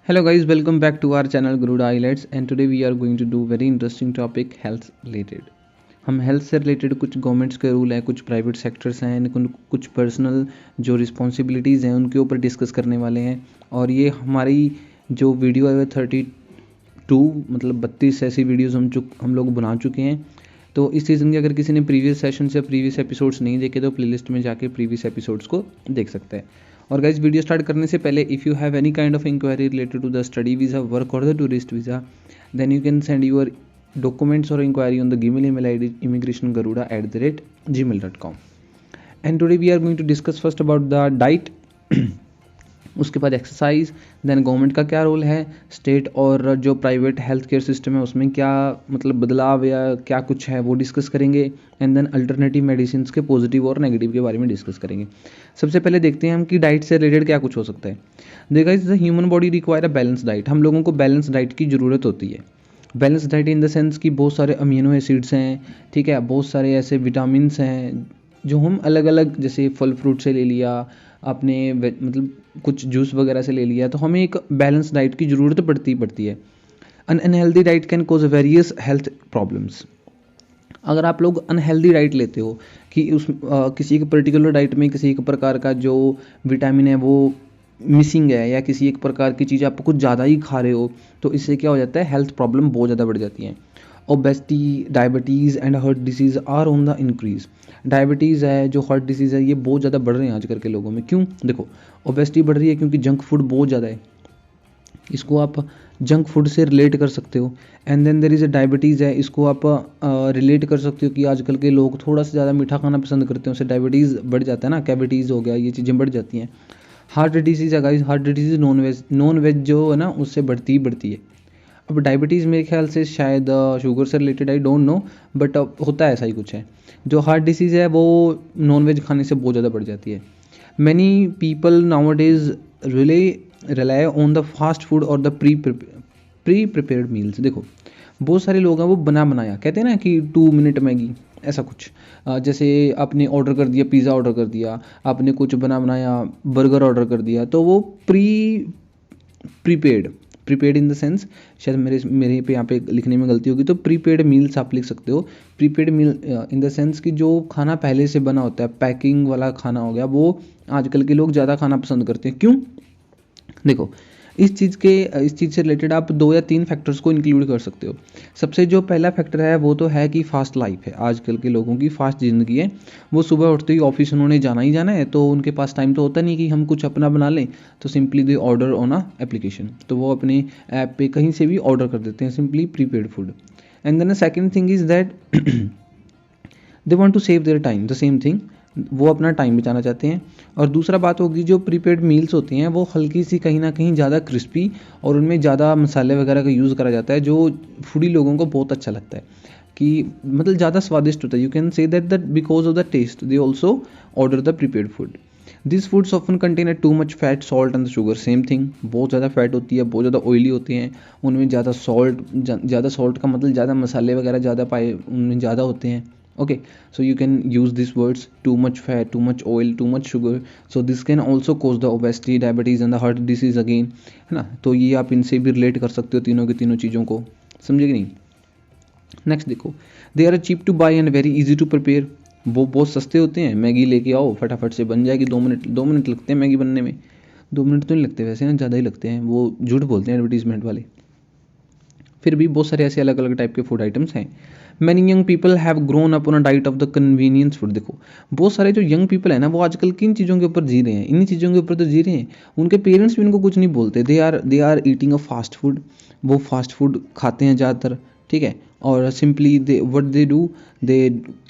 Hello guys, welcome back to our channel Garuda Highlights and today we are going to do very interesting topic health related. हम health से related कुछ governments के rule हैं, कुछ private sectors हैं, कुछ personal जो responsibilities हैं उनके ऊपर डिस्कस करने वाले हैं। और ये हमारी जो वीडियो है 32 मतलब 32 ऐसी वीडियोस हम लोग बना चुके हैं। तो इस सीज़न के अगर किसी ने प्रीवियस सेशन से प्रीवियस एपिसोड्स नहीं देखे तो प्लेलिस्ट में जाके प्रीवियस एपिसोड्स को देख सकते हैं। और गाइज वीडियो स्टार्ट करने से पहले if you have any kind of inquiry related to the study visa, work और the tourist visa, then you can send your documents or inquiry on the Gmail email ID immigrationgaruda@gmail.com. and today we are going to discuss first about the diet उसके बाद exercise, then government का क्या role है, state और जो private health care system है उसमें क्या मतलब बदलाव या क्या कुछ है वो डिस्कस करेंगे। एंड देन अल्टरनेटिव मेडिसिन के पॉजिटिव और नेगेटिव के बारे में डिस्कस करेंगे। सबसे पहले देखते हैं हम कि डाइट से रिलेटेड क्या कुछ हो सकता है। देखा is the human body require a balance diet. हम लोगों को बैलेंस डाइट की ज़रूरत होती है। Balance diet in the sense कि बहुत सारे अमीनो एसिड्स हैं, ठीक है, बहुत सारे ऐसे विटामिन्स हैं जो हम अलग अलग जैसे फल फ्रूट से ले लिया, आपने मतलब कुछ जूस वगैरह से ले लिया, तो हमें एक बैलेंस डाइट की ज़रूरत पड़ती है। Unhealthy diet can cause various health problems. अगर आप लोग अनहेल्दी डाइट लेते हो कि किसी एक पर्टिकुलर डाइट में किसी एक प्रकार का जो विटामिन है वो मिसिंग है या किसी एक प्रकार की चीज़ आप कुछ ज़्यादा ही खा रहे हो, तो इससे क्या हो जाता है, हेल्थ प्रॉब्लम बहुत ज़्यादा बढ़ जाती हैं। Obesity, diabetes and heart disease are on the increase. Diabetes है, जो हार्ट डिसीज़ है, ये बहुत ज़्यादा बढ़ रहे हैं आजकल के लोगों में। क्यों? देखो, ओबेसिटी बढ़ रही है क्योंकि जंक फूड बहुत ज़्यादा है, इसको आप जंक फूड से रिलेट कर सकते हो। And then there is a diabetes है, इसको आप रिलेट कर सकते हो कि आजकल के लोग थोड़ा सा ज़्यादा मीठा खाना पसंद करते हैं, उससे डायबिटीज़ बढ़ जाता है ना, कैविटीज़ हो गया, ये चीज़ें बढ़ जाती हैं। हार्ट डिसीज़ है guys, heart disease non veg जो है ना उससे बढ़ती है। अब डायबिटीज़ मेरे ख्याल से शायद शुगर से related, I don't know, but होता है ऐसा ही कुछ है। जो हार्ट डिसीज़ है वो नॉन वेज खाने से बहुत ज़्यादा बढ़ जाती है। Many people now days rely on the fast food और द प्री प्रिपेयर्ड मील्स। देखो, बहुत सारे लोग हैं वो बना बनाया, कहते हैं ना कि 2 मिनट मैगी, ऐसा कुछ। जैसे आपने ऑर्डर कर दिया, पिज़्ज़ा ऑर्डर कर दिया, आपने कुछ बना बनाया बर्गर ऑर्डर कर दिया, तो वो प्रीपेड इन द सेंस, शायद मेरे पे यहाँ पे लिखने में गलती होगी, तो प्रीपेड मील्स आप लिख सकते हो। Prepaid meal in the sense कि जो खाना पहले से बना होता है, पैकिंग वाला खाना हो गया, वो आजकल के लोग ज़्यादा खाना पसंद करते हैं। क्यों? देखो, इस चीज़ से रिलेटेड आप 2 या 3 फैक्टर्स को इंक्लूड कर सकते हो। सबसे जो पहला फैक्टर है वो तो है कि फास्ट लाइफ है, आजकल के लोगों की फास्ट ज़िंदगी है। वो सुबह उठते ही ऑफिस उन्होंने जाना ही जाना है, तो उनके पास टाइम तो होता नहीं कि हम कुछ अपना बना लें, तो simply they order on a application, तो वो अपने ऐप पे कहीं से भी ऑर्डर कर देते हैं, simply prepaid food. And then the second thing is that they want to save their time, the same thing, वो अपना टाइम बचाना चाहते हैं। और दूसरा बात होगी, जो प्रीपेड मील्स होती हैं वो हल्की सी कहीं ना कहीं ज़्यादा क्रिस्पी और उनमें ज़्यादा मसाले वगैरह का यूज़ करा जाता है, जो फूडी लोगों को बहुत अच्छा लगता है, कि मतलब ज़्यादा स्वादिष्ट होता है। You can say that because of the taste they also order the prepaid food. This foods often contain too much fat, salt and sugar. Same thing, बहुत ज़्यादा फैट होती है, बहुत ज़्यादा ऑयली होते हैं, उनमें ज़्यादा सॉल्ट का मतलब ज़्यादा मसाले वगैरह ज़्यादा पाए उनमें ज़्यादा होते हैं। Okay, so you can use these words: too much fat, too much oil, too much sugar. So this can also cause the obesity, diabetes and the heart disease again, है ना। तो ये आप इनसे भी रिलेट कर सकते हो तीनों की तीनों चीज़ों को, समझे कि नहीं। नेक्स्ट देखो, they are cheap to buy and very easy to prepare. वो बहुत सस्ते होते हैं, मैगी लेके आओ फटाफट से बन जाएगी, 2 मिनट लगते हैं मैगी बनने में। 2 मिनट तो नहीं लगते वैसे ना, ज़्यादा ही लगते हैं, वो झूठ बोलते हैं एडवर्टीजमेंट वाले। फिर भी बहुत सारे ऐसे अलग अलग टाइप के फूड आइटम्स हैं। Many young people have grown up on a diet of the convenience food. देखो, बहुत सारे जो यंग पीपल है ना वो आजकल किन चीज़ों के ऊपर जी रहे हैं, इन्हीं चीज़ों के ऊपर तो जी रहे हैं। उनके पेरेंट्स भी उनको कुछ नहीं बोलते, they are eating a fast food. वो फास्ट फूड खाते हैं ज़्यादातर, ठीक है। और simply they do, they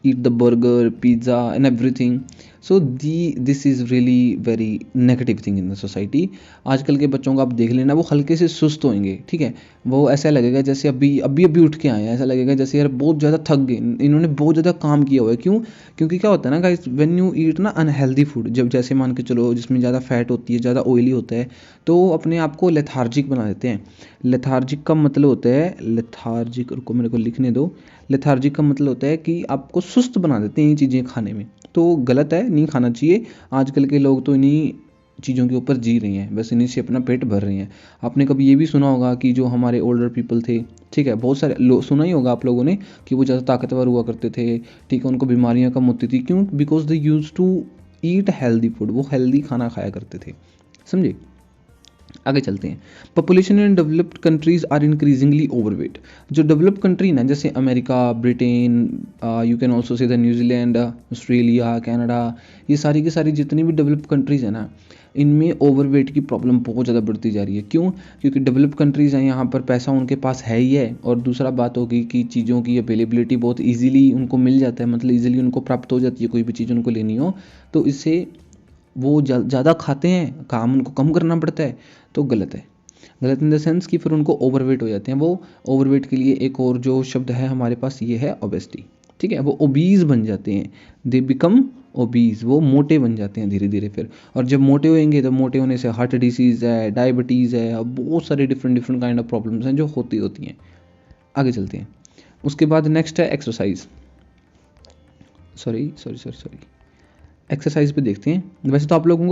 eat the burger, pizza and everything. So this is really very negative thing in the society. आजकल के बच्चों को आप देख लेना, वो हल्के से सुस्त होंगे, ठीक है। वो ऐसा लगेगा जैसे अभी उठ के आए हैं, ऐसा लगेगा जैसे यार बहुत ज़्यादा थक गए, इन्होंने बहुत ज़्यादा काम किया हुआ है। क्यों? क्योंकि क्या होता है ना गाइस, व्हेन यू ईट ना अनहेल्दी फूड, जब जैसे मान के चलो जिसमें ज़्यादा फैट होती है, ज़्यादा ऑयली होता है, तो अपने आप को लेथार्जिक बना देते हैं। लेथार्जिक का मतलब होता है, लेथार्जिक को मेरे को लिखने दो, लेथार्जिक का मतलब होता है कि आपको सुस्त बना देते हैं ये चीज़ें खाने में। तो गलत है, नहीं खाना चाहिए। आजकल के लोग तो इन्हीं चीज़ों के ऊपर जी रही हैं, बस इन्हीं से अपना पेट भर रही हैं। आपने कभी ये भी सुना होगा कि जो हमारे ओल्डर पीपल थे, ठीक है, बहुत सारे सुना ही होगा आप लोगों ने कि वो ज़्यादा ताकतवर हुआ करते थे, ठीक है, उनको बीमारियां कम होती थी। क्यों? Because they use to eat healthy food, वो हेल्दी खाना खाया करते थे। समझे? आगे चलते हैं। Population in developed countries are increasingly overweight. जो डेवलप्ड कंट्री ना, जैसे America, Britain, you can also say the New Zealand, Australia, Canada, ये सारी की सारी जितनी भी डेवलप्ड कंट्रीज़ है ना, इनमें ओवरवेट की प्रॉब्लम बहुत ज़्यादा बढ़ती जा रही है। क्यों? क्योंकि डेवलप्ड कंट्रीज़ हैं, यहाँ पर पैसा उनके पास है ही है, और दूसरा बात होगी कि चीज़ों की अवेलेबिलिटी बहुत ईजिली उनको मिल जाता है, मतलब ईजिली उनको प्राप्त हो जाती है, कोई भी चीज़ उनको लेनी हो तो इससे वो ज़्यादा खाते हैं, काम उनको कम करना पड़ता है, तो गलत है। गलत इन द सेंस कि फिर उनको ओवरवेट हो जाते हैं। वो ओवरवेट के लिए एक और जो शब्द है हमारे पास, ये है ओबेसिटी, ठीक है। वो ओबीज बन जाते हैं, दे बिकम ओबीज, वो मोटे बन जाते हैं धीरे धीरे फिर। और जब मोटे होएंगे तो मोटे होने से हार्ट डिसीज़ है, डायबिटीज़ है, और बहुत सारे different different kind of problems हैं जो होती हैं। आगे चलते हैं। उसके बाद नेक्स्ट है एक्सरसाइज। सॉरी, एक्सरसाइज पे देखते हैं। वैसे तो आप लोगों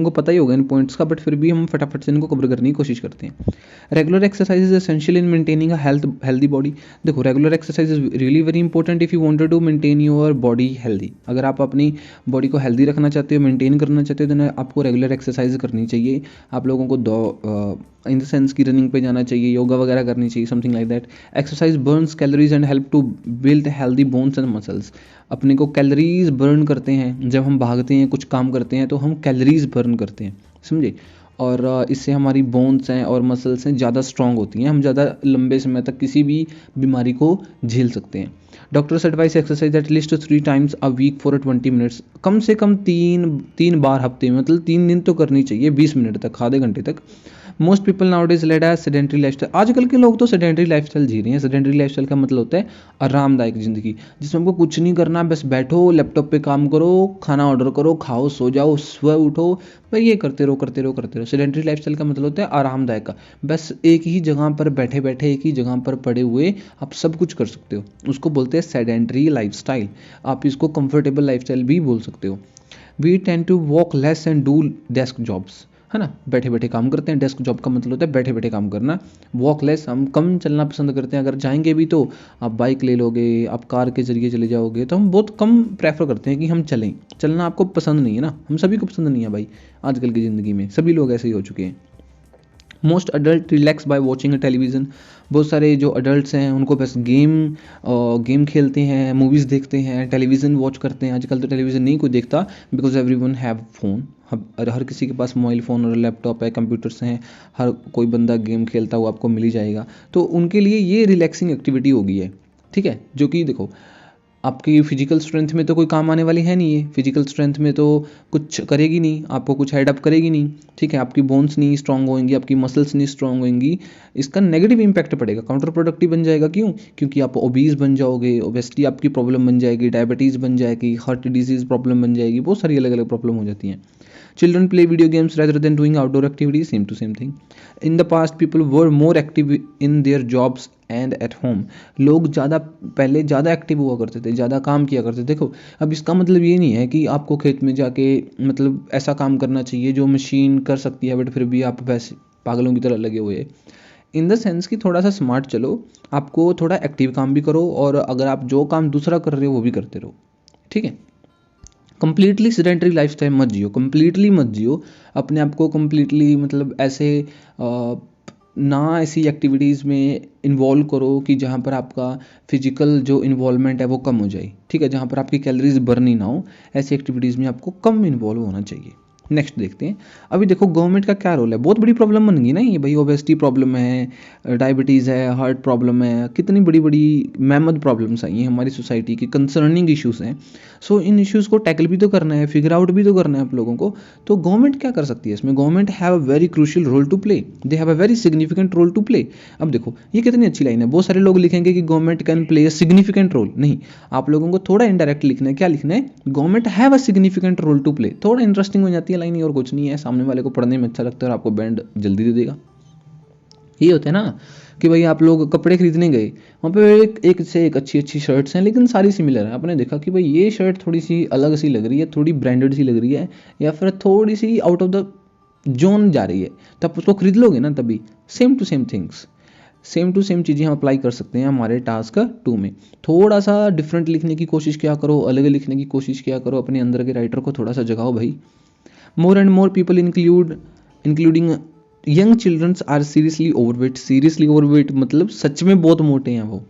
को पता ही होगा इन पॉइंट्स का, बट फिर भी हम फटाफट से इनको कवर करने की कोशिश करते हैं। Regular exercise is essential in maintaining a healthy body. देखो, regular exercise is really very important if you wanted to maintain your body healthy. अगर आप अपनी बॉडी को हेल्दी रखना चाहते हो, मेंटेन करना चाहते हो, तो आपको रेगुलर एक्सरसाइज करनी चाहिए। आप लोगों को इन द सेंस की रनिंग पे जाना चाहिए, योगा वगैरह करनी चाहिए, something like that. Exercise burns calories and help to build healthy bones and muscles. अपने को कैलोरीज बर्न करते हैं, जब हम भागते हैं, कुछ काम करते हैं, तो हम कैलोरीज बर्न करते हैं, समझे। और इससे हमारी बोन्स हैं और मसल्स हैं ज़्यादा स्ट्रांग होती हैं, हम ज़्यादा लंबे समय तक किसी भी बीमारी को झेल सकते हैं। Doctors advice exercise at least 3 times a week for 20 minutes। कम से कम तीन बार हफ्ते में, मतलब 3 दिन तो करनी चाहिए, 20 मिनट तक, आधे घंटे तक। Most people now days led a sedentary lifestyle. आजकल के लोग तो सेडेंटरी लाइफस्टाइल जी रहे हैं। सेडेंटरी लाइफस्टाइल का मतलब होता है आरामदायक ज़िंदगी, जिसमें आपको कुछ नहीं करना, बस बैठो, लैपटॉप पे काम करो, खाना ऑर्डर करो, खाओ, सो जाओ, सुबह उठो, भाई ये करते रहो। सेडेंटरी लाइफस्टाइल का मतलब होता है आरामदायक का, बस एक ही जगह पर बैठे बैठे, एक ही जगह पर पड़े हुए आप सब कुछ कर सकते हो, उसको बोलते हैं सेडेंटरी लाइफस्टाइल। आप इसको कंफर्टेबल लाइफस्टाइल भी बोल सकते हो। We tend to walk less and do desk jobs, है ना, बैठे बैठे काम करते हैं। डेस्क जॉब का मतलब होता है बैठे बैठे काम करना। वॉक लेस, हम कम चलना पसंद करते हैं। अगर जाएंगे भी तो आप बाइक ले लोगे, आप कार के जरिए चले जाओगे, तो हम बहुत कम प्रेफर करते हैं कि हम चलें। चलना आपको पसंद नहीं है ना, हम सभी को पसंद नहीं है भाई, आजकल की ज़िंदगी में सभी लोग ऐसे ही हो चुके हैं। Most adult relax by watching television. बहुत सारे जो अडल्ट्स हैं उनको बस गेम खेलते हैं, मूवीज़ देखते हैं, टेलीविज़न वॉच करते हैं। आजकल तो टेलीविज़न नहीं कोई देखता, बिकॉज एवरीवन हैव फ़ोन। हर किसी के पास मोबाइल फ़ोन और लैपटॉप है, कंप्यूटर्स हैं, हर कोई बंदा गेम खेलता हुआ आपको मिल ही जाएगा। तो उनके लिए ये रिलैक्सिंग एक्टिविटी हो गई है, ठीक है। जो कि देखो, आपकी फिजिकल स्ट्रेंथ में तो कोई काम आने वाली है नहीं है, फिजिकल स्ट्रेंथ में तो कुछ करेगी नहीं, आपको कुछ हेड अप करेगी नहीं, ठीक है। आपकी बोन्स नहीं स्ट्रांग होंगी, आपकी मसल्स नहीं स्ट्रांग होंगी, इसका नेगेटिव इंपैक्ट पड़ेगा, काउंटर प्रोडक्टिव बन जाएगा। क्यों? क्योंकि आप ओबीज बन जाओगे, ओबेसिटी आपकी प्रॉब्लम बन जाएगी, डायबिटीज़ बन जाएगी, हार्ट डिजीज़ प्रॉब्लम बन जाएगी, बहुत सारी अलग अलग प्रॉब्लम हो जाती हैं। Children play video games rather than doing outdoor activities, same thing. In the past, people were more active in their jobs and at home. लोग पहले ज़्यादा एक्टिव हुआ करते थे, ज़्यादा काम किया करते थे। देखो, अब इसका मतलब ये नहीं है कि आपको खेत में जाके मतलब ऐसा काम करना चाहिए जो मशीन कर सकती है, बट फिर भी आप वैसे पागलों की तरह लगे हुए। इन द सेंस कि थोड़ा सा स्मार्ट चलो, आपको थोड़ा एक्टिव काम भी करो, और अगर आप जो काम दूसरा कर रहे हो वो भी करते रहो, ठीक है। कंप्लीटली सेडेंटरी लाइफस्टाइल मत जियो, कंप्लीटली मत जियो अपने आप को कंप्लीटली, मतलब ऐसे ना ऐसी एक्टिविटीज़ में इन्वॉल्व करो कि जहाँ पर आपका फिजिकल जो इन्वॉल्वमेंट है वो कम हो जाए, ठीक है, जहाँ पर आपकी कैलोरीज बर्न ही ना हो। ऐसी एक्टिविटीज़ में आपको कम इन्वॉल्व होना चाहिए। नेक्स्ट देखते हैं। अभी देखो, गवर्नमेंट का क्या रोल है, बहुत बड़ी प्रॉब्लम बन गई ना ये भाई। ओबेसिटी प्रॉब्लम है, डायबिटीज़ है, हार्ट प्रॉब्लम है, कितनी बड़ी बड़ी मैमद प्रॉब्लम्स आई हैं हमारी सोसाइटी की, कंसर्निंग इश्यूज़ हैं। सो इन इश्यूज़ को टैकल भी तो करना है, फिगर आउट भी तो करना है आप लोगों को। तो गवर्नमेंट क्या कर सकती है इसमें? Government have a very crucial role to play, they have a very significant role to play. अब देखो, ये कितनी अच्छी लाइन है। बहुत सारे लोग लिखेंगे कि government can play a significant role. नहीं, आप लोगों को थोड़ा इनडायरेक्ट लिखना है। क्या लिखना है? Government have a significant role to play. थोड़ा इंटरेस्टिंग हो जाती है लाइन, और कुछ नहीं है, सामने वाले को पढ़ने में अच्छा लगता है और आपको बैंड जल्दी दे देगा। ये होता है ना कि भाई आप लोग कपड़े खरीदने गए, वहाँ पे एक से एक अच्छी अच्छी शर्ट्स हैं लेकिन सारी सिमिलर हैं। आपने देखा कि भाई ये शर्ट थोड़ी सी अलग सी लग रही है, थोड़ी ब्रांडेड सी लग रही है, या फिर थोड़ी सी आउट ऑफ द जोन जा रही है, तब उसको खरीद लोगे ना। तभी same to same things, same to same चीज़ें हम अप्लाई कर सकते हैं हमारे टास्क 2 में। थोड़ा सा डिफरेंट लिखने की कोशिश किया करो, अलग लिखने की कोशिश किया करो, अपने अंदर के राइटर को थोड़ा सा जगाओ भाई। More and more people including young childrens are seriously overweight. Seriously overweight मतलब सच में बहुत मोटे हैं वो।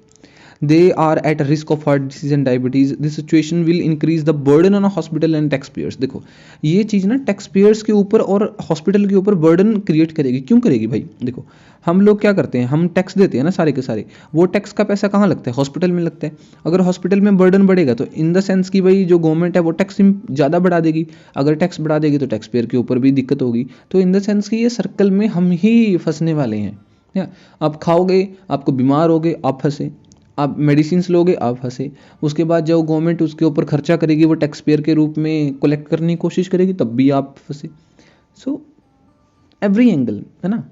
They are at risk of heart disease and diabetes. This situation will increase the burden on a hospital and taxpayers. देखो ये चीज़ ना टैक्स पेयर्स के ऊपर और हॉस्पिटल के ऊपर बर्डन क्रिएट करेगी। क्यों करेगी भाई? देखो हम लोग क्या करते हैं, हम टैक्स देते हैं ना सारे के सारे, वो टैक्स का पैसा कहाँ लगता है? हॉस्पिटल में लगता है। अगर हॉस्पिटल में बर्डन बढ़ेगा तो इन द सेंस कि भाई जो गवर्नमेंट है वो टैक्स ज़्यादा बढ़ा देगी। अगर टैक्स बढ़ा देगी तो टैक्स पेयर के ऊपर भी दिक्कत होगी। तो इन द सेंस कि ये सर्कल में हम ही फंसने वाले हैं। आप खाओगे, आपको बीमार होगे, आप फंसे। आप मेडिसिन लोगे, आप फंसे। उसके बाद जब गवर्नमेंट उसके ऊपर खर्चा करेगी, वो टैक्स पेयर के रूप में कलेक्ट करने की कोशिश करेगी, तब भी आप फंसे। सो एवरी एंगल है ना।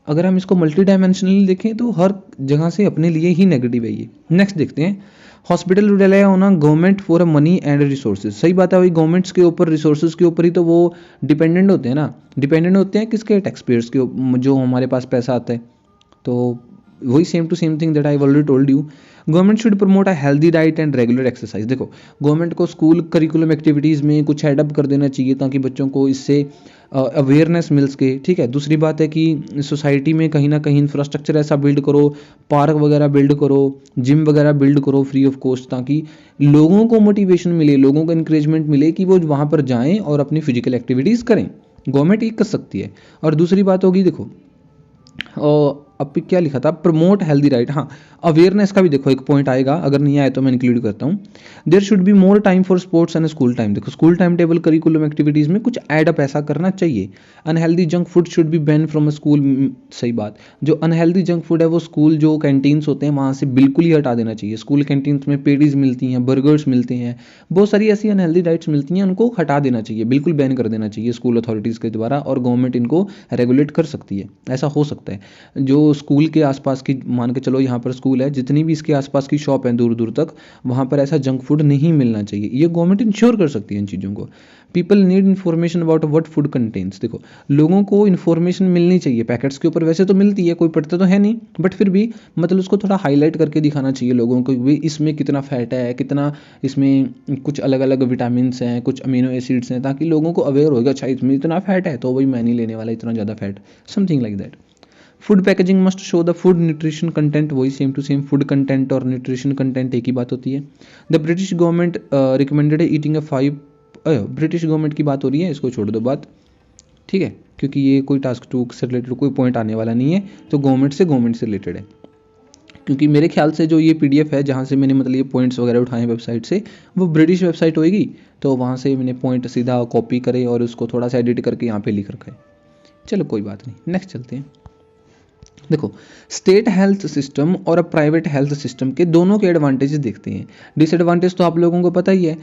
अगर हम इसको मल्टी डायमेंशनली देखें तो हर जगह से अपने लिए ही नेगेटिव है ये। नेक्स्ट देखते हैं, hospital rely on a government for a money and resources. सही बात है भाई, गवर्नमेंट्स के ऊपर, रिसोर्सेज के ऊपर ही तो वो डिपेंडेंट होते हैं ना। डिपेंडेंट होते हैं किसके? टैक्स पेयर्स के, जो हमारे पास पैसा आता है। तो वही same to same thing that I already told you. Government should promote a healthy diet and regular exercise. देखो गवर्नमेंट को स्कूल करिकुलम एक्टिविटीज़ में कुछ एडअप कर देना चाहिए ताकि बच्चों को इससे अवेयरनेस मिल सके। ठीक है। दूसरी बात है कि सोसाइटी में कहीं ना कहीं इंफ्रास्ट्रक्चर ऐसा बिल्ड करो, पार्क वगैरह बिल्ड करो, जिम वगैरह बिल्ड करो फ्री ऑफ कॉस्ट, ताकि लोगों को मोटिवेशन मिले, लोगों को इंकरेजमेंट मिले कि वो वहाँ पर जाएँ और अपनी फिजिकल एक्टिविटीज़ करें। गवर्नमेंट ये कर सकती है। और दूसरी बात होगी, देखो अब क्या लिखा था, प्रमोट हेल्दी डाइट। हाँ, अवेयरनेस का भी देखो एक पॉइंट आएगा, अगर नहीं आए तो मैं इंक्लूड करता हूँ। There should be more time for sports and school time. देखो school time table curriculum activities में कुछ एडअप ऐसा करना चाहिए। Unhealthy junk food should be ban from a school. सही बात, जो अनहेल्दी जंक फूड है वो स्कूल जो कैंटीन्स होते हैं वहाँ से बिल्कुल ही हटा देना चाहिए। स्कूल कैंटीन्स में पेटीज मिलती हैं, बर्गर्स मिलते हैं, बहुत सारी ऐसी अनहेल्दी डाइट्स मिलती हैं, उनको हटा देना चाहिए, बिल्कुल बैन कर देना चाहिए स्कूल अथॉरिटीज़ के द्वारा, और गवर्नमेंट इनको रेगुलेट कर सकती है। ऐसा हो सकता है। जो स्कूल के आसपास की, मान के चलो यहाँ पर स्कूल है, जितनी भी इसके आसपास की शॉप है दूर दूर तक, वहाँ पर ऐसा जंक फूड नहीं मिलना चाहिए। ये गवर्नमेंट इंश्योर कर सकती है इन चीज़ों को। People need information about what food contains. देखो लोगों को इन्फॉर्मेशन मिलनी चाहिए। पैकेट्स के ऊपर वैसे तो मिलती है, कोई पढ़ता तो है नहीं, बट फिर भी मतलब उसको थोड़ा हाईलाइट करके दिखाना चाहिए लोगों को, भी इसमें कितना फैट है, कितना इसमें कुछ अलग अलग विटामिन हैं, कुछ अमीनो एसिड्स हैं, ताकि लोगों को अवेयर होगा, अच्छा इसमें इतना फैट है तो वही मैं नहीं लेने वाला इतना ज़्यादा fat, something like that. Food packaging must show the food nutrition content. वही same to same, food content और न्यूट्रिशन कंटेंट एक ही बात होती है। The British government recommended eating British government की बात हो रही है, इसको छोड़ दो बात, ठीक है, क्योंकि ये कोई टास्क 2 से रिलेटेड कोई पॉइंट आने वाला नहीं है, तो गवर्नमेंट से रिलेटेड है। क्योंकि मेरे ख्याल से जो ये PDF है जहाँ से मैंने मतलब ये पॉइंट्स वगैरह उठाए वेबसाइट से, वो ब्रिटिश वेबसाइट होएगी, तो वहाँ से मैंने पॉइंट सीधा कॉपी करे और उसको थोड़ा सा एडिट करके यहाँ पे लिख रखा है। चलो कोई बात नहीं, नेक्स्ट चलते हैं। देखो स्टेट हेल्थ सिस्टम और प्राइवेट हेल्थ सिस्टम के दोनों के एडवांटेजेस देखते हैं। डिसएडवांटेज तो आप लोगों को पता ही है।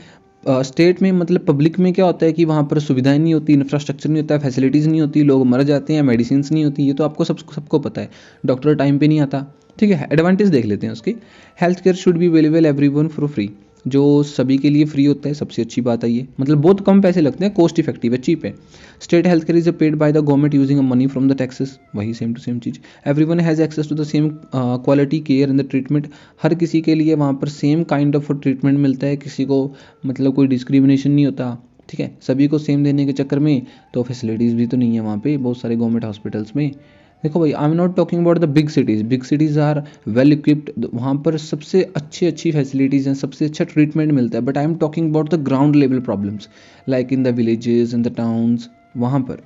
स्टेट में मतलब पब्लिक में क्या होता है कि वहाँ पर सुविधाएं नहीं होती, इंफ्रास्ट्रक्चर नहीं होता, फैसिलिटीज़ नहीं होती, लोग मर जाते हैं, मेडिसिन नहीं होती, ये तो आपको सबको पता है। डॉक्टर टाइम पे नहीं आता, ठीक है। एडवांटेज देख लेते हैं उसके। Health care should be available everyone for free. जो सभी के लिए फ्री होता है, सबसे अच्छी बात है ये, मतलब बहुत कम पैसे लगते हैं, कॉस्ट इफेक्टिव है, चीप है। State health care is paid by the government using money from the taxes. वही सेम टू सेम चीज़। Everyone has access to the same quality care in the treatment. हर किसी के लिए वहाँ पर सेम काइंड ऑफ ट्रीटमेंट मिलता है, किसी को मतलब कोई डिस्क्रिमिनेशन नहीं होता, ठीक है। सभी को सेम देने के चक्कर में तो फैसिलिटीज़ भी तो नहीं है वहाँ पे बहुत सारे गवर्नमेंट हॉस्पिटल्स में। देखो भाई, I am not talking about the big cities. Big cities are well equipped, वहाँ पर सबसे अच्छी फैसिलिटीज़ हैं, सबसे अच्छा ट्रीटमेंट मिलता है, but I am talking about the ground level problems like in the villages, in the towns. वहाँ पर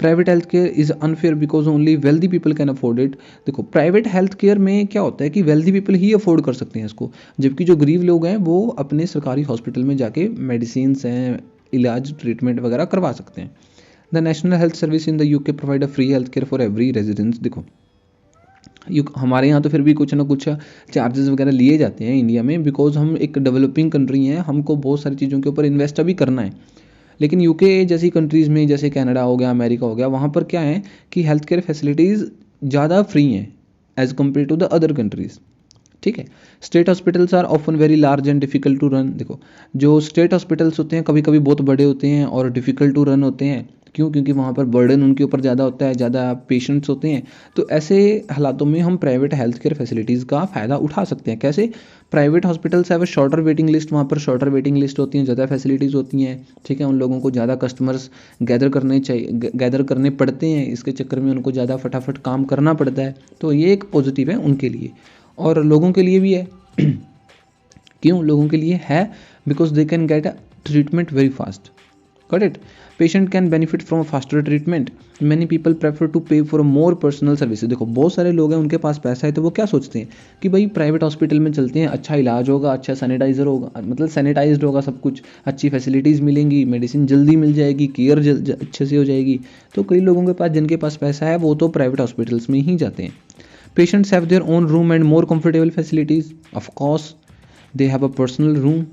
private health care is unfair because only wealthy people can afford it. देखो प्राइवेट हेल्थ केयर में क्या होता है कि wealthy people ही afford कर सकते हैं इसको, जबकि जो गरीब लोग हैं वो अपने सरकारी हॉस्पिटल में जाके मेडिसिन हैं, इलाज, ट्रीटमेंट वगैरह करवा सकते हैं। The national health service in the UK provide a free health care for every residents. देखो हमारे यहाँ तो फिर भी कुछ ना कुछ चार्जेस वगैरह लिए जाते हैं इंडिया में, बिकॉज हम एक डेवलपिंग कंट्री हैं, हमको बहुत सारी चीज़ों के ऊपर इन्वेस्ट अभी करना है। लेकिन UK जैसी कंट्रीज़ में, जैसे कनाडा हो गया, अमेरिका हो गया, वहाँ पर क्या है कि हेल्थ केयर फैसिलिटीज़ ज़्यादा फ्री हैं, as compare to the other countries. ठीक है। State hospitals are often very large and difficult to run. देखो जो स्टेट हॉस्पिटल्स होते हैं कभी कभी बहुत बड़े होते हैं और डिफिकल्ट टू रन होते हैं। क्यों? क्योंकि वहाँ पर बर्डन उनके ऊपर ज़्यादा होता है, ज़्यादा पेशेंट्स होते हैं। तो ऐसे हालातों में हम प्राइवेट हेल्थ केयर फैसिलिटीज़ का फ़ायदा उठा सकते हैं। कैसे? Private hospitals have a shorter waiting list, वहाँ पर शॉर्टर वेटिंग लिस्ट होती हैं, ज़्यादा फैसिलिटीज़ होती हैं। ठीक है। उन लोगों को ज़्यादा कस्टमर्स गैदर करने पड़ते हैं, इसके चक्कर में उनको ज़्यादा फटाफट काम करना पड़ता है। तो ये एक पॉजिटिव है उनके लिए और लोगों के लिए भी है। क्यों लोगों के लिए है? Because they can get a treatment very fast. Got it? Patient can benefit from faster treatment. Many people prefer to pay for more personal services. देखो बहुत सारे लोग हैं उनके पास पैसा है तो वो क्या सोचते हैं कि भाई प्राइवेट हॉस्पिटल में चलते हैं, अच्छा इलाज होगा, अच्छा सैनिटाइजर होगा, मतलब सैनिटाइज्ड होगा सब कुछ, अच्छी फैसिलिटीज़ मिलेंगी, मेडिसिन जल्दी मिल जाएगी, केयर अच्छे से हो जाएगी। तो कई लोगों के पास जिनके पास पैसा है वो तो प्राइवेट हॉस्पिटल्स में ही जाते हैं। Patients have their own room and more comfortable facilities. Of course they have a personal room.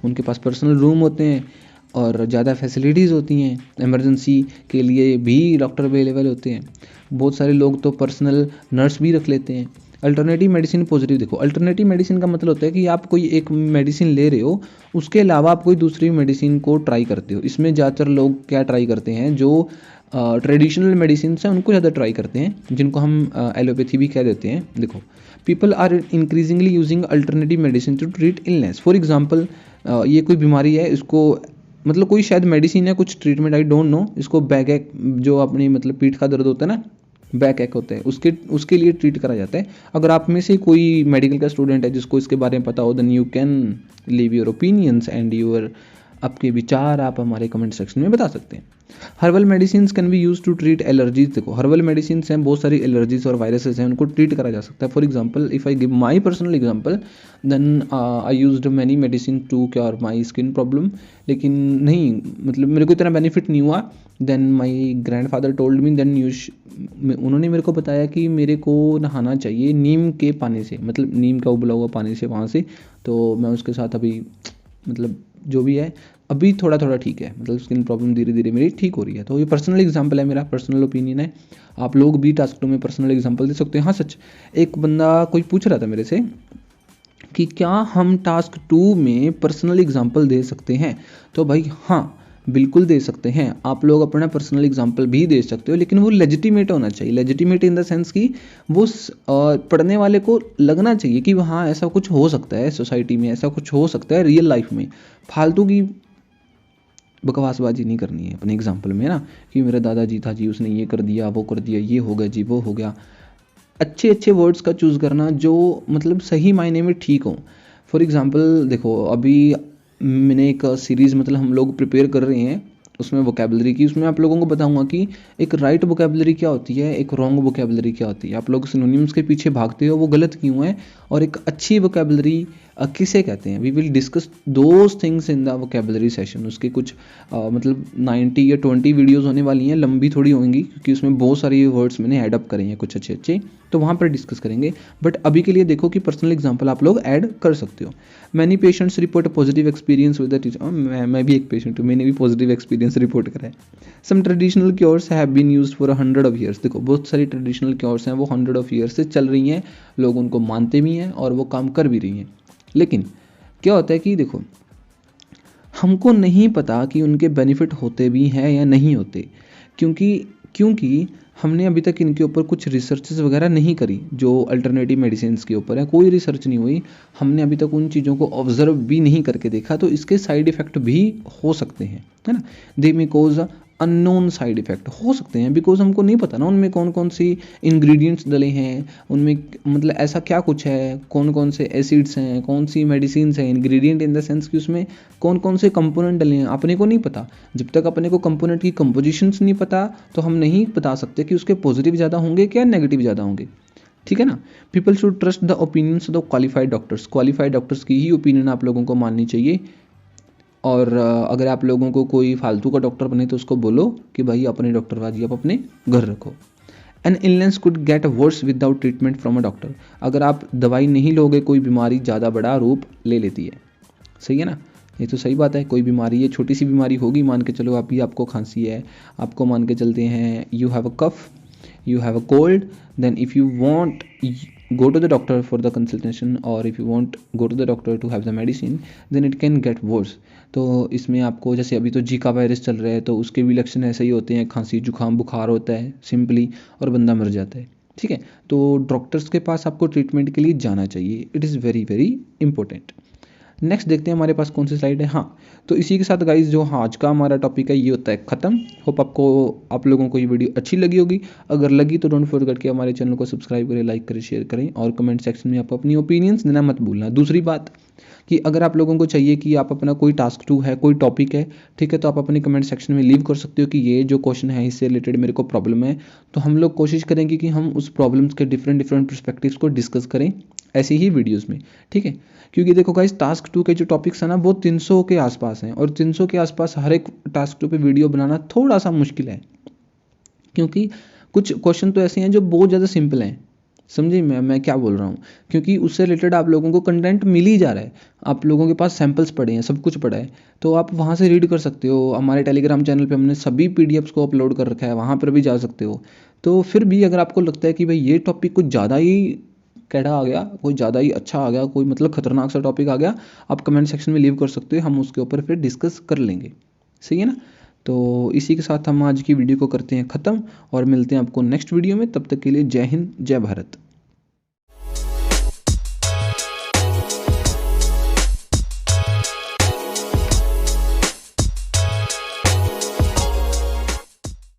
उनके पास पर्सनल रूम होते हैं और ज़्यादा फैसिलिटीज़ होती हैं। इमरजेंसी के लिए भी डॉक्टर अवेलेबल होते हैं। बहुत सारे लोग तो पर्सनल नर्स भी रख लेते हैं। Alternative medicine positive. देखो अल्टरनेटिव मेडिसिन का मतलब होता है कि आप कोई एक मेडिसिन ले रहे हो, उसके अलावा आप कोई दूसरी मेडिसिन को ट्राई करते हो। इसमें ज़्यादातर लोग क्या ट्राई करते हैं, जो ट्रेडिशनल मेडिसिन हैं उनको ज़्यादा ट्राई करते हैं, जिनको हम एलोपैथी भी कह देते हैं। देखो people are increasingly using alternative medicine to treat illness. For example ये कोई बीमारी है, इसको मतलब कोई शायद मेडिसिन है, कुछ ट्रीटमेंट, आई डोंट नो, इसको बैक एक जो अपनी मतलब पीठ का दर्द होता है ना, बैक एक होता है, उसके लिए ट्रीट करा जाता है। अगर आप में से कोई मेडिकल का स्टूडेंट है जिसको इसके बारे में पता हो, then you can leave your opinions and your आपके विचार आप हमारे कमेंट सेक्शन में बता सकते हैं। Herbal medicine can be use to treat allergies. देखो हर्बल मेडिसिन हैं, बहुत सारी एलर्जीज और वायरसेस हैं, उनको ट्रीट करा जा सकता है। For example if I give my personal example, then I used many medicine to cure my skin problem. लेकिन नहीं मतलब मेरे को इतना बेनिफिट नहीं हुआ। Then my grandfather told me, then उन्होंने मेरे को बताया कि मेरे को नहाना चाहिए नीम के पानी से, मतलब नीम का उबला हुआ पानी से वहाँ से। तो मैं उसके साथ अभी मतलब जो भी है अभी थोड़ा थोड़ा ठीक है, मतलब स्किन प्रॉब्लम धीरे धीरे मेरी ठीक हो रही है। तो ये पर्सनल एग्जांपल है, मेरा पर्सनल ओपिनियन है। आप लोग भी टास्क 2 में पर्सनल एग्जांपल दे सकते हैं। हाँ सच, एक बंदा कोई पूछ रहा था मेरे से कि क्या हम टास्क 2 में पर्सनल एग्जांपल दे सकते हैं? तो भाई हाँ बिल्कुल दे सकते हैं। आप लोग अपना पर्सनल एग्जांपल भी दे सकते हो, लेकिन वो लेजिटिमेट होना चाहिए। लेजिटिमेट इन द सेंस कि वो पढ़ने वाले को लगना चाहिए कि हाँ ऐसा कुछ हो सकता है सोसाइटी में, ऐसा कुछ हो सकता है रियल लाइफ में। फालतू की बकवासबाजी नहीं करनी है अपने एग्जाम्पल में ना, कि मेरा दादाजी था जी, उसने ये कर दिया, वो कर दिया, ये हो गया जी, वो हो गया। अच्छे अच्छे वर्ड्स का चूज़ करना जो मतलब सही मायने में ठीक हो। फॉर एग्जांपल देखो अभी मैंने एक सीरीज़ मतलब हम लोग प्रिपेयर कर रहे हैं उसमें वोकैबुलरी की, उसमें आप लोगों को बताऊंगा कि एक राइट वोकैबुलरी क्या होती है, एक रॉन्ग वोकैबुलरी क्या होती है। आप लोग सिनोनिम्स के पीछे भागते हो, वो गलत क्यों है, और एक अच्छी वोकैबुलरी किसे कहते हैं। We will discuss those things in the vocabulary session. उसके कुछ मतलब 90 या 20 वीडियोज़ होने वाली हैं, लंबी थोड़ी होंगी क्योंकि उसमें बहुत सारी वर्ड्स मैंने ऐड अप करे हैं कुछ अच्छे अच्छे, तो वहाँ पर डिस्कस करेंगे। बट अभी के लिए देखो कि पर्सनल एग्जाम्पल आप लोग ऐड कर सकते हो। Many patients report positive experience with the teacher. मैं भी एक पेशेंट हूँ, मैंने भी पॉजिटिव एक्सपीरियंस रिपोर्ट करा है। Some traditional cures have been used for 100 of years। देखो बहुत सारी ट्रेडिशनल क्योर्स हैं वो 100 of years से चल रही हैं, लोग उनको मानते भी हैं और वो काम कर भी रही हैं। लेकिन क्या होता है कि देखो हमको नहीं पता कि उनके बेनिफिट होते भी हैं या नहीं होते, क्योंकि हमने अभी तक इनके ऊपर कुछ रिसर्चेस वगैरह नहीं करी। जो अल्टरनेटिव मेडिसिन के ऊपर है कोई रिसर्च नहीं हुई, हमने अभी तक उन चीज़ों को ऑब्जर्व भी नहीं करके देखा, तो इसके साइड इफ़ेक्ट भी हो सकते हैं, है ना। They may cause unknown side effect हो सकते हैं, बिकॉज हमको नहीं पता ना उनमें कौन कौन सी इंग्रेडिएंट्स डले हैं, उनमें मतलब ऐसा क्या कुछ है, कौन कौन से एसिड्स हैं, कौन सी मेडिसिन हैं। इंग्रेडिएंट इन द सेंस कि उसमें कौन कौन से कंपोनेंट डले हैं, अपने को नहीं पता। जब तक अपने को कंपोनेंट की कंपोजिशंस नहीं पता तो हम नहीं बता सकते कि उसके पॉजिटिव ज़्यादा होंगे क्या नेगेटिव ज़्यादा होंगे, ठीक है ना। People should trust the opinions of the qualified doctors. Qualified doctors की ही ओपिनियन आप लोगों को माननी चाहिए। और अगर आप लोगों को कोई फालतू का डॉक्टर बने तो उसको बोलो कि भाई अपने डॉक्टरबाजी आप अपने घर रखो। An illness could get worse without treatment from a doctor. अगर आप दवाई नहीं लोगे कोई बीमारी ज़्यादा बड़ा रूप ले लेती है, सही है ना। ये तो सही बात है, कोई बीमारी है छोटी सी बीमारी होगी, मान के चलो अभी आपको खांसी है, आपको मान के चलते हैं you have a cough, you have a cold, then if you want go to the doctor for the consultation, or if you want go to the doctor to have the medicine, then it can get worse. तो इसमें आपको जैसे अभी तो Zika virus चल रहा है, तो उसके भी लक्षण ऐसे ही होते हैं, खांसी जुकाम बुखार होता है सिंपली, और बंदा मर जाता है। ठीक है, तो डॉक्टर्स के पास आपको ट्रीटमेंट के लिए जाना चाहिए, it is very very important. Next देखते हैं हमारे पास कौन सी स्लाइड है। हाँ, तो इसी के साथ गाइज जो आज का हमारा टॉपिक है ये होता है ख़त्म। होप आप लोगों को ये वीडियो अच्छी लगी होगी। अगर लगी तो डोंट फॉरगेट कि हमारे चैनल को सब्सक्राइब करें, लाइक करें, शेयर करें, और कमेंट सेक्शन में आप अपनी ओपिनियंस देना मत भूलना। दूसरी बात कि अगर आप लोगों को चाहिए कि आप अपना कोई टास्क 2 है, कोई टॉपिक है, ठीक है, तो आप अपने कमेंट सेक्शन में लीव कर सकते हो कि ये जो क्वेश्चन है इससे रिलेटेड मेरे को प्रॉब्लम है, तो हम लोग कोशिश करेंगे कि हम उस प्रॉब्लम्स के डिफरेंट पर्सपेक्टिव्स को डिस्कस करें ऐसी ही वीडियोज़ में। ठीक है, क्योंकि देखो गाइस टास्क 2 के जो टॉपिक्स हैं ना वो 300 के आसपास हैं, और 300 के आसपास हर एक टास्क 2 पे वीडियो बनाना थोड़ा सा मुश्किल है, क्योंकि कुछ क्वेश्चन तो ऐसे हैं जो बहुत ज़्यादा सिंपल हैं। समझिए मैं क्या बोल रहा हूँ, क्योंकि उससे रिलेटेड आप लोगों को कंटेंट मिल ही जा रहा है, आप लोगों के पास सैम्पल्स पड़े हैं, सब कुछ पड़ा है, तो आप वहाँ से रीड कर सकते हो। हमारे टेलीग्राम चैनल पे हमने सभी PDFs को अपलोड कर रखा है, वहाँ पर भी जा सकते हो। तो फिर भी अगर आपको लगता है कि भाई ये टॉपिक कुछ ज़्यादा ही कैडा आ गया, कोई ज़्यादा ही अच्छा आ गया, कोई मतलब खतरनाक सा टॉपिक आ गया, आप कमेंट सेक्शन में लीव कर सकते हो, हम उसके ऊपर फिर डिस्कस कर लेंगे। सही है ना? तो इसी के साथ हम आज की वीडियो को करते हैं ख़त्म, और मिलते हैं आपको नेक्स्ट वीडियो में। तब तक के लिए जय हिंद, जय भारत।